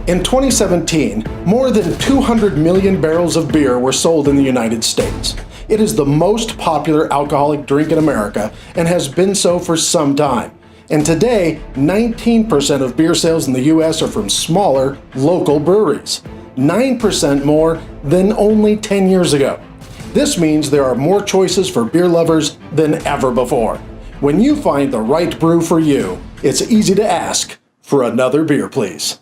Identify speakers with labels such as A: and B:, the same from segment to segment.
A: In 2017, more than 200 million barrels of beer were sold in the United States. It is the most popular alcoholic drink in America and has been so for some time. And today, 19% of beer sales in the US are from smaller, local breweries. 9% more than only 10 years ago. This means there are more choices for beer lovers than ever before. When you find the right brew for you, it's easy to ask for another beer, please.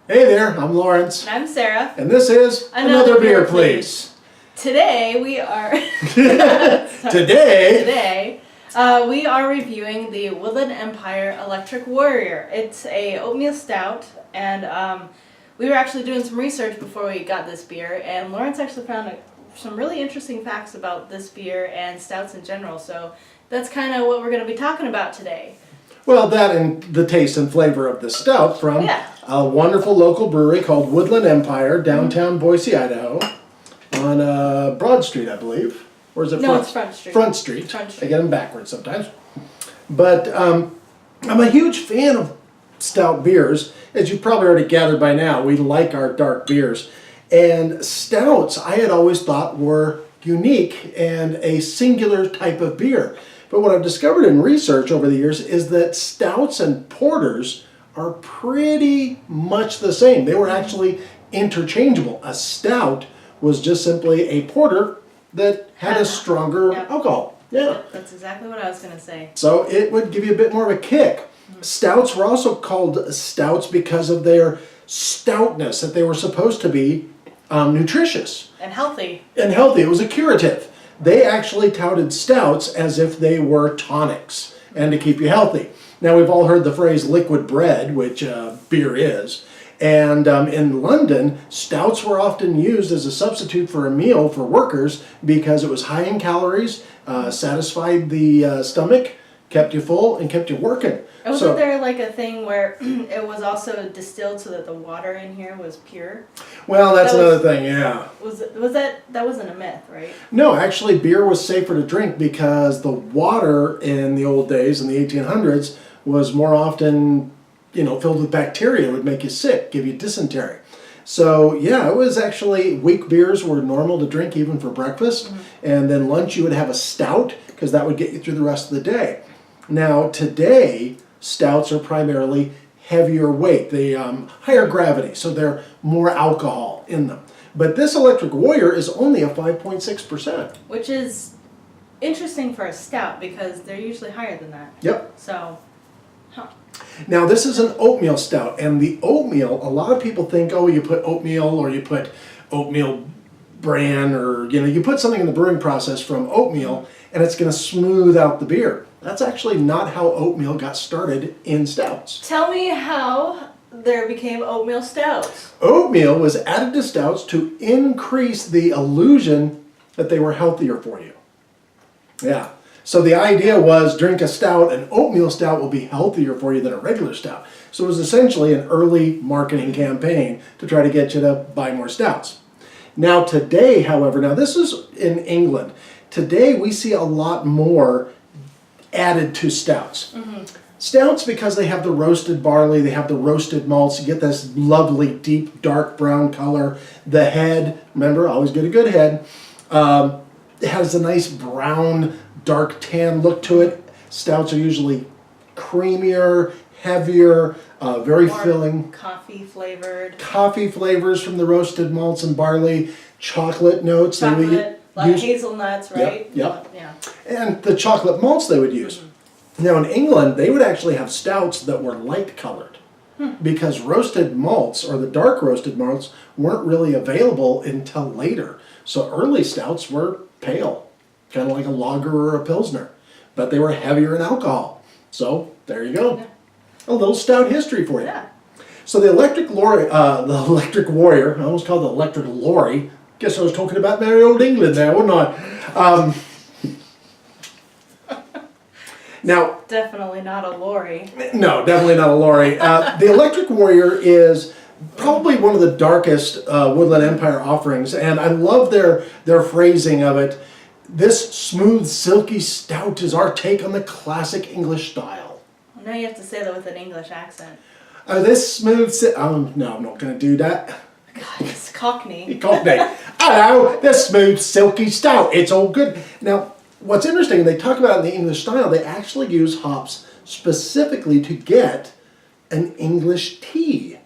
A: Hey there, I'm Lawrence.
B: And I'm Sarah.
A: And this is Another Beer, Please.
B: Today we are
A: Today
B: we are reviewing the Woodland Empire Electric Warrior. It's a oatmeal stout, and we were actually doing some research before we got this beer, and Lawrence actually found some really interesting facts about this beer and stouts in general. So that's kind of what we're going to be talking about today.
A: Well, that and the taste and flavor of the stout from a wonderful local brewery called Woodland Empire, downtown Boise, Idaho, on Broad Street, I believe. Or is it
B: No, it's Front Street.
A: Front Street.
B: Front Street.
A: I get them backwards sometimes. But I'm a huge fan of stout beers. As you've probably already gathered by now, we like our dark beers. And stouts, I had always thought, were unique and a singular type of beer. But what I've discovered in research over the years is that stouts and porters are pretty much the same. They were actually interchangeable. A stout was just simply a porter that had a stronger alcohol. Yeah.
B: That's exactly what I was going to say.
A: So it would give you a bit more of a kick. Stouts were also called stouts because of their stoutness, that they were supposed to be nutritious.
B: And healthy.
A: And healthy. It was a curative. They actually touted stouts as if they were tonics and to keep you healthy. Now, we've all heard the phrase liquid bread, which beer is. And in London, stouts were often used as a substitute for a meal for workers because it was high in calories, satisfied the stomach, kept you full, and kept you working.
B: Wasn't there like a thing where it was also distilled so that the water in here was pure?
A: Well, that's another thing, yeah.
B: That wasn't a myth, right?
A: No, actually beer was safer to drink because the water in the old days, in the 1800s, was more often, filled with bacteria. It would make you sick, give you dysentery. So, yeah, it was actually, weak beers were normal to drink even for breakfast. And then lunch you would have a stout because that would get you through the rest of the day. Now, today, stouts are primarily heavier weight, they higher gravity, so they're more alcohol in them. But this Electric Warrior is only a 5.6%.
B: Which is interesting for a stout because they're usually higher than that.
A: Yep.
B: So,
A: Now, this is an oatmeal stout, and the oatmeal, a lot of people think, oh, you put oatmeal or you put oatmeal bran or, you put something in the brewing process from oatmeal and it's going to smooth out the beer. That's actually not how oatmeal got started in stouts.
B: Tell me how there became oatmeal stouts.
A: Oatmeal was added to stouts to increase the illusion that they were healthier for you. Yeah. So the idea was drink a stout, an oatmeal stout will be healthier for you than a regular stout. So it was essentially an early marketing campaign to try to get you to buy more stouts. Now today, however, this is in England. Today we see a lot more added to stouts. Stouts, because they have the roasted barley, they have the roasted malts, you get this lovely deep dark brown color. The head, remember, always get a good head. It has a nice brown, dark tan look to it. Stouts are usually creamier, heavier, very filling.
B: Coffee flavored.
A: Coffee flavors from the roasted malts and barley, chocolate notes.
B: Chocolate, like hazelnuts, right?
A: Yep.
B: Yeah.
A: And the chocolate malts they would use. Now in England, they would actually have stouts that were light colored because roasted malts, or the dark roasted malts, weren't really available until later. So early stouts were pale, kind of like a lager or a pilsner, but they were heavier in alcohol. So there you go. A little stout history for you.
B: Yeah.
A: So the Electric Warrior, I almost called it Electric Lorry. Guess I was talking about merry old England there, wasn't I? Now,
B: definitely not a lorry.
A: No, definitely not a lorry. The Electric Warrior is probably one of the darkest Woodland Empire offerings, and I love their phrasing of it. This smooth, silky stout is our take on the classic English style.
B: Now you have to say that with an English accent.
A: Oh, this smooth. Oh no, I'm not going to do that.
B: God, it's Cockney.
A: Cockney. Hello, this smooth, silky stout. It's all good. Now, what's interesting, they talk about it in the English style. They actually use hops specifically to get an English tea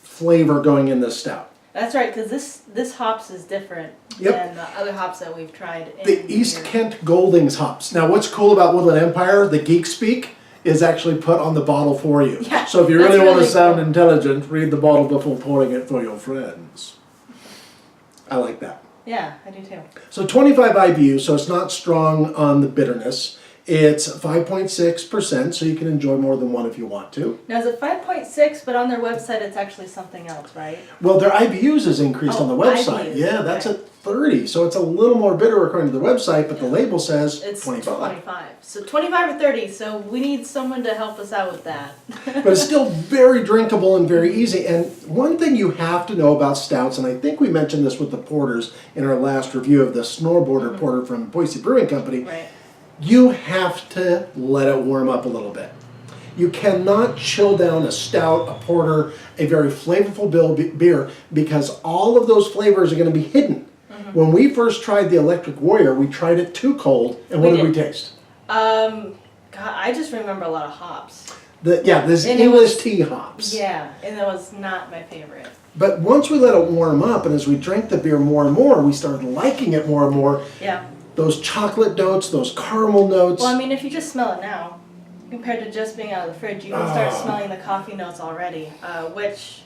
A: flavor going in this stout.
B: That's right, because this hops is different than the other hops that we've tried.
A: The East Kent Goldings hops. Now, what's cool about Woodland Empire, the geek speak, is actually put on the bottle for you.
B: Yeah,
A: so if you really want to sound
B: cool.
A: intelligent, read the bottle before pouring it for your friends. I like that.
B: Yeah, I do too.
A: So 25 IBU, so it's not strong on the bitterness. It's 5.6%, so you can enjoy more than one if you want to.
B: Now, is it 5.6, but on their website it's actually something else, right?
A: Well, their IBUs is increased on the website.
B: IBUs,
A: Yeah, that's
B: okay.
A: at 30, so it's a little more bitter according to the website, but the label says
B: It's
A: 25.
B: 25. So 25 or 30, so we need someone to help us out with that.
A: But it's still very drinkable and very easy. And one thing you have to know about stouts, and I think we mentioned this with the porters in our last review of the Snoreboarder Porter from Boise Brewing Company,
B: Right.
A: you have to let it warm up a little bit. You cannot chill down a stout, a porter, a very flavorful beer, because all of those flavors are going to be hidden. When we first tried the Electric Warrior, we tried it too cold, and what did we taste?
B: God, I just remember a lot of hops.
A: There's
B: And it
A: English
B: was-
A: tea hops.
B: Yeah, and that was not my favorite.
A: But once we let it warm up, and as we drank the beer more and more, we started liking it more and more.
B: Yeah.
A: Those chocolate notes, those caramel notes.
B: Well, I mean, if you just smell it now, compared to just being out of the fridge, you can start smelling the coffee notes already, which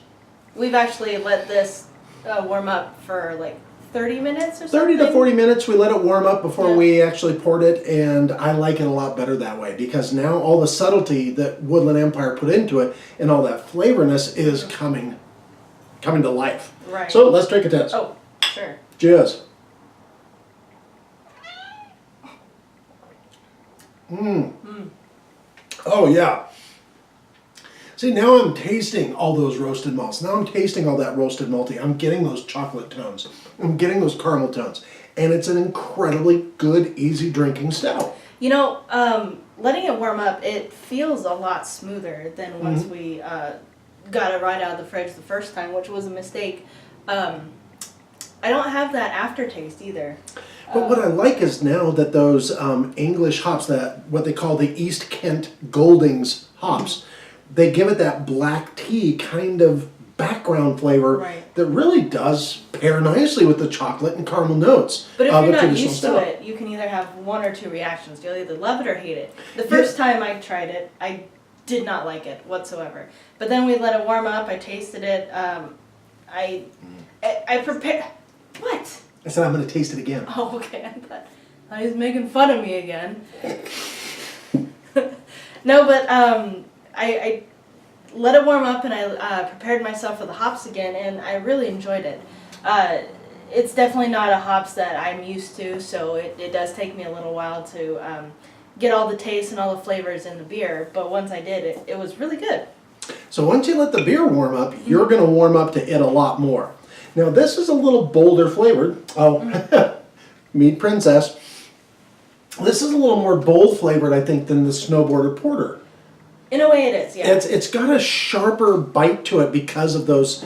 B: we've actually let this warm up for like 30 minutes or something.
A: 30 to 40 minutes, we let it warm up before
B: Yeah.
A: we actually poured it, and I like it a lot better that way, because now all the subtlety that Woodland Empire put into it and all that flavorness is coming to life.
B: Right.
A: So let's drink a test.
B: Oh, sure.
A: Cheers. Oh yeah. See, now I'm tasting all those roasted malts. Now I'm tasting all that roasted malty. I'm getting those chocolate tones. I'm getting those caramel tones. And it's an incredibly good, easy drinking stout.
B: You know, letting it warm up, it feels a lot smoother than once we got it right out of the fridge the first time, which was a mistake. I don't have that aftertaste either.
A: But what I like is now that those English hops, that what they call the East Kent Goldings hops, they give it that black tea kind of background flavor
B: Right.
A: that really does pair nicely with the chocolate and caramel notes.
B: But if
A: of
B: you're
A: a
B: not
A: traditional
B: used to
A: stout.
B: it, you can either have one or two reactions. You'll either love it or hate it. The first time I tried it, I did not like it whatsoever. But then we let it warm up. I tasted it. I prepared. What?
A: I said I'm going to taste it again.
B: Oh, okay. I thought he was making fun of me again. No, but I let it warm up and I prepared myself for the hops again, and I really enjoyed it. It's definitely not a hops that I'm used to, so it does take me a little while to get all the taste and all the flavors in the beer, but once I did, it was really good.
A: So once you let the beer warm up, you're going to warm up to it a lot more. Now this is a little bolder flavored. Oh, Mead Princess. This is a little more bold flavored, I think, than the Snowboarder Porter.
B: In a way it is, yeah.
A: It's got a sharper bite to it because of those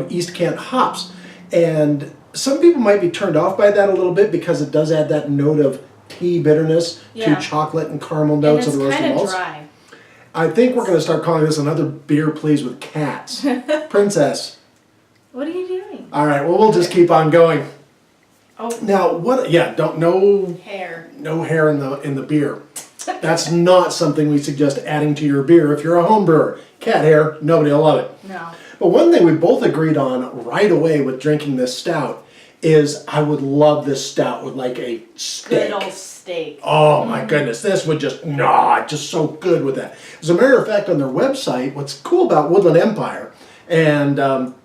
A: East Kent hops. And some people might be turned off by that a little bit because it does add that note of tea bitterness
B: Yeah.
A: to chocolate and caramel
B: And
A: notes
B: it's
A: of the roasted
B: kind of
A: malts.
B: dry.
A: I think we're going to start calling this another beer please with cats. Princess.
B: What are you doing?
A: All right, well, we'll just keep on going.
B: Oh,
A: Now, what? Yeah, no
B: hair.
A: hair in the beer. That's not something we suggest adding to your beer if you're a home brewer. Cat hair, nobody will love it.
B: No.
A: But one thing we both agreed on right away with drinking this stout is I would love this stout with like a steak.
B: Good old steak.
A: Oh my goodness, this would just so good with that. As a matter of fact, on their website, what's cool about Woodland Empire, and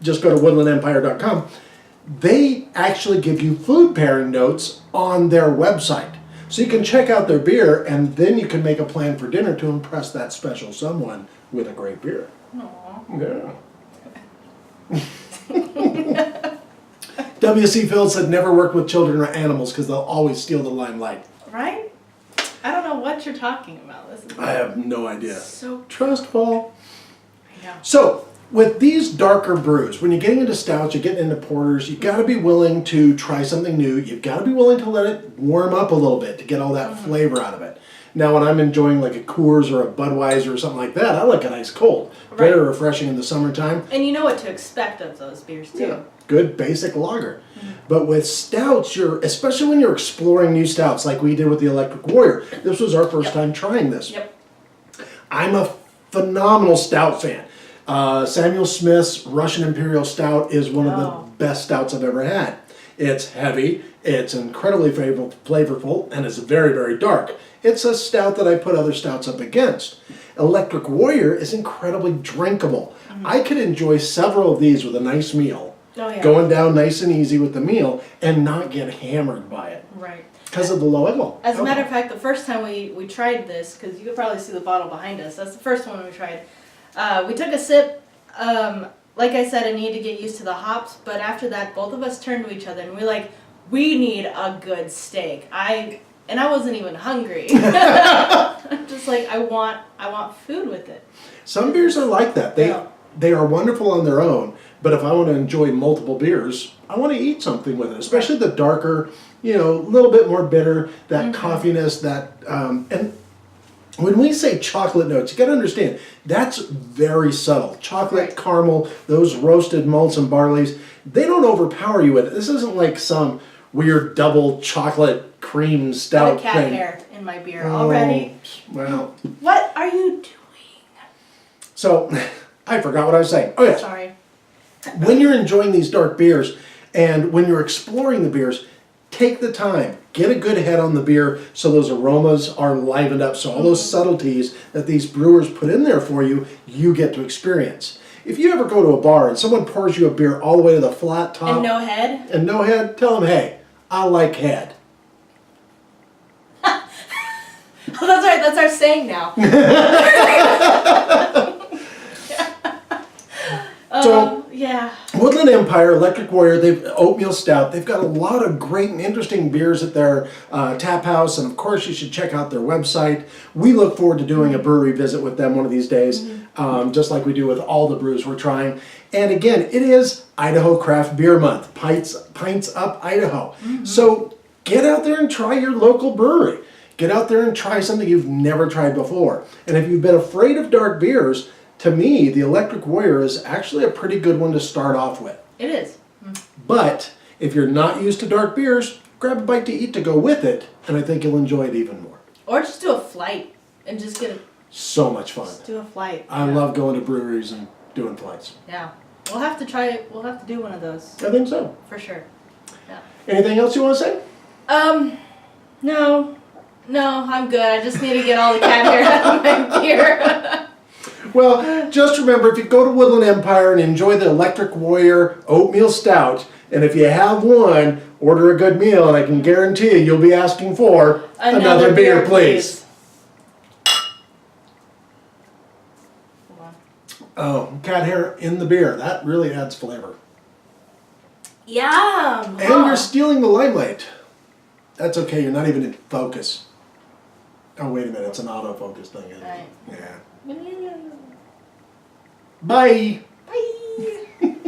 A: just go to woodlandempire.com, they actually give you food pairing notes on their website. So you can check out their beer, and then you can make a plan for dinner to impress that special someone with a great beer.
B: Aww.
A: Yeah. W.C. Fields said never work with children or animals because they'll always steal the limelight.
B: Right? I don't know what you're talking about. This is
A: I have no idea.
B: so
A: Trust fall.
B: Yeah.
A: So, with these darker brews, when you're getting into stouts, you're getting into porters, you've got to be willing to try something new. You've got to be willing to let it warm up a little bit to get all that flavor out of it. Now, when I'm enjoying like a Coors or a Budweiser or something like that, I like it ice cold. Very refreshing in the summertime.
B: And you know what to expect of those beers too.
A: Yeah. Good basic lager. But with stouts, especially when you're exploring new stouts like we did with the Electric Warrior, this was our first time trying this.
B: Yep.
A: I'm a phenomenal stout fan. Samuel Smith's Russian Imperial Stout is one of the best stouts I've ever had. It's heavy, it's incredibly flavorful, and it's very, very dark. It's a stout that I put other stouts up against. Electric Warrior is incredibly drinkable. I could enjoy several of these with a nice meal, going down nice and easy with the meal, and not get hammered by it.
B: Right.
A: Because of the low alcohol.
B: As a matter of fact, the first time we tried this, because you could probably see the bottle behind us, that's the first one we tried. We took a sip. Like I said, I needed to get used to the hops, but after that, both of us turned to each other and we're like, we need a good steak. I wasn't even hungry. I'm just like, I want food with it.
A: Some beers are like that. They are wonderful on their own, but if I want to enjoy multiple beers, I want to eat something with it, especially the darker, a little bit more bitter, that coffeeness, that, and when we say chocolate notes, you got to understand, that's very subtle. Chocolate, caramel, those roasted malts and barleys, they don't overpower you with it. This isn't like some weird double chocolate cream stout
B: Got a cat
A: thing.
B: hair in my beer already.
A: Well.
B: What are you doing?
A: So, I forgot what I was saying. Oh, yes.
B: Sorry.
A: When you're enjoying these dark beers, and when you're exploring the beers, take the time. Get a good head on the beer so those aromas are livened up. So all those subtleties that these brewers put in there for you, you get to experience. If you ever go to a bar and someone pours you a beer all the way to the flat top.
B: And no head?
A: Tell them, hey, I like head.
B: Oh, that's right. That's our saying now.
A: So,
B: yeah.
A: Woodland Empire, Electric Warrior, they've oatmeal stout. They've got a lot of great and interesting beers at their tap house, and of course you should check out their website. We look forward to doing a brewery visit with them one of these days, just like we do with all the brews we're trying. And again, it is Idaho Craft Beer Month, Pints Up Idaho. So get out there and try your local brewery. Get out there and try something you've never tried before. And if you've been afraid of dark beers, to me, the Electric Warrior is actually a pretty good one to start off with.
B: It is.
A: But if you're not used to dark beers, grab a bite to eat to go with it, and I think you'll enjoy it even more.
B: Or just do a flight and just get
A: So much fun.
B: Just do a flight.
A: I love going to breweries and doing flights.
B: Yeah. We'll have to try it. We'll have to do one of those.
A: I think so.
B: For sure. Yeah.
A: Anything else you want to say?
B: No. No, I'm good. I just need to get all the cat hair out of my beer.
A: Well, just remember, if you go to Woodland Empire and enjoy the Electric Warrior Oatmeal Stout, and if you have one, order a good meal, and I can guarantee you, you'll be asking for another beer, please.
B: Hold on.
A: Oh, cat hair in the beer. That really adds flavor.
B: Yum!
A: And you're stealing the limelight. That's okay, you're not even in focus. Oh, wait a minute, it's an autofocus thing, isn't it?
B: Right.
A: Yeah.
B: Yeah.
A: Bye!
B: Bye!